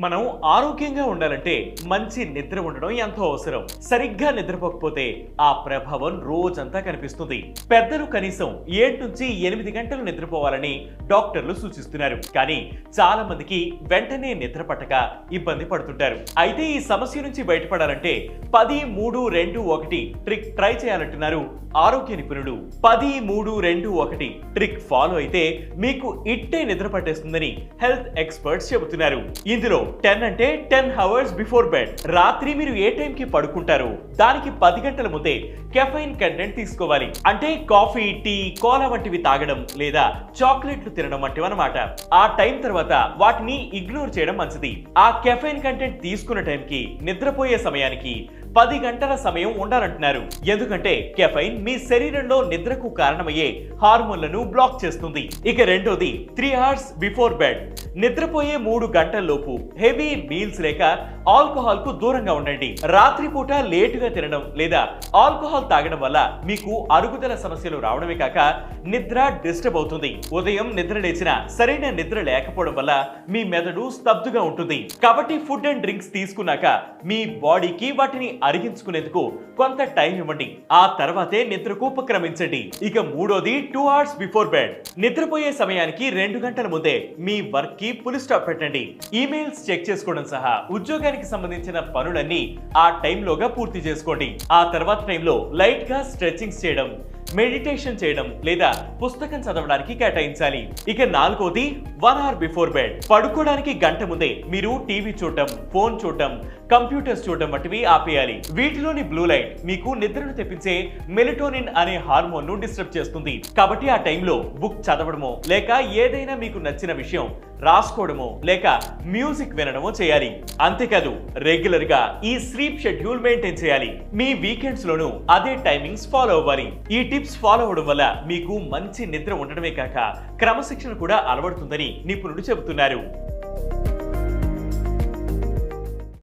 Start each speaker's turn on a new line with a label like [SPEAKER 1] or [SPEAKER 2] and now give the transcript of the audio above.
[SPEAKER 1] మనం ఆరోగ్యంగా ఉండాలంటే మంచి నిద్ర ఉండడం ఎంతో అవసరం. సరిగ్గా నిద్రపోకపోతే ఆ ప్రభావం రోజంతా కనిపిస్తుంది. పెద్దలు కనీసం 7 నుంచి 8 గంటలు నిద్రపోవాలని డాక్టర్లు సూచిస్తున్నారు. కానీ చాలా మందికి వెంటనే నిద్ర పట్టక ఇబ్బంది పడుతుంటారు. అయితే ఈ సమస్య నుంచి బయటపడాలంటే 10-3-2-1 ట్రిక్ ట్రై చేయాలంటున్నారు ఆరోగ్య నిపుణుడు. 10-3-2-1 ట్రిక్ ఫాలో అయితే మీకు ఇట్టే నిద్ర పట్టేస్తుందని హెల్త్ ఎక్స్పర్ట్స్ చెబుతున్నారు. ఇందులో 10 అంటే 10 hours బిఫోర్ బెడ్. రాత్రి మీరు ఏ టైం కి పడుకుంటారో దానికి 10 గంటల ముందే కెఫైన్ కంటెంట్ తీసుకోవాలి. అంటే కాఫీ, టీ, కోలా వంటివి తాగడం లేదా చాక్లెట్లు తినడం వంటివి అన్నమాట. ఆ టైం తర్వాత వాటిని ఇగ్నోర్ చేయడం మంచిది. ఆ కెఫైన్ కంటెంట్ తీసుకున్న టైంకి నిద్రపోయే సమయానికి 10 గంటల సమయం ఉండాలంటున్నారు. ఎందుకంటే కెఫైన్ మీ శరీరంలో నిద్రకు కారణమయ్యే హార్మోన్లను బ్లాక్ చేస్తుంది. ఇక రెండోది 3 hours బిఫోర్ బెడ్. నిద్రపోయే 3 గంటల్లోపు హెవీ మీల్స్ లేక ఆల్కహాల్ కు దూరంగా ఉండండి. రాత్రిపూట లేటుగా తినడం లేదా ఆల్కహాల్ తాగడం వల్ల మీకు అరుగుదల సమస్యలు రావడమే కాక నిద్ర డిస్టర్బ్ అవుతుంది. ఉదయం నిద్ర లేచినా సరైన నిద్ర లేకపోవడం వల్ల మీ మెదడు స్తబ్దుగా ఉంటుంది. కాబట్టి ఫుడ్ అండ్ డ్రింక్స్ తీసుకున్నాక మీ బాడీకి వాటిని అరిగించుకునేందుకు కొంత టైం ఇవ్వండి. ఆ తర్వాతే నిద్రకు ఉపక్రమించండి. ఇక మూడోది 2 hours బిఫోర్ బెడ్. నిద్రపోయే సమయానికి 2 గంటల ముందే మీ వర్క్ కి ఫుల్ స్టాప్ పెట్టండి. ఈమెయిల్స్ చెక్ చేసుకోవడం సహా ఉద్యోగానికి సంబంధించిన పనులన్నీ ఆ టైంలోగా పూర్తి చేసుకోండి. ఆ తర్వాత టైంలో లైట్ గా స్ట్రెచింగ్స్ చేయడం, మెడిటేషన్ చేయడం లేదా పుస్తకం చదవడానికి కేటాయించాలి. ఇక నాలుగోది 1 hour బిఫోర్ బెడ్. పడుకోవడానికి గంట ముందే మీరు టీవీ చూడటం, ఫోన్ చూడటం, కంప్యూటర్స్ చూడటం వంటివి ఆపేయాలి. వీటిలోని బ్లూ లైట్ మీకు నిద్రను తెప్పించే మెలటోనిన్ అనే హార్మోన్ ను డిస్టర్బ్ చేస్తుంది. కాబట్టి ఆ టైంలో బుక్ చదవడమో లేక ఏదైనా మీకు నచ్చిన విషయం రాసుకోవడమో లేక మ్యూజిక్ వినడమో చేయాలి. అంతేకాదు రెగ్యులర్ గా ఈ స్లీప్ షెడ్యూల్ మెయింటైన్ చేయాలి. మీ వీకెండ్స్ లోనూ అదే టైమింగ్స్ ఫాలో అవ్వాలి. ఈ టిప్స్ ఫాలో అవడం వల్ల మీకు మంచి నిద్ర ఉండడమే కాక క్రమశిక్షణ కూడా అలవడుతుందని నిపుణులు చెబుతున్నారు.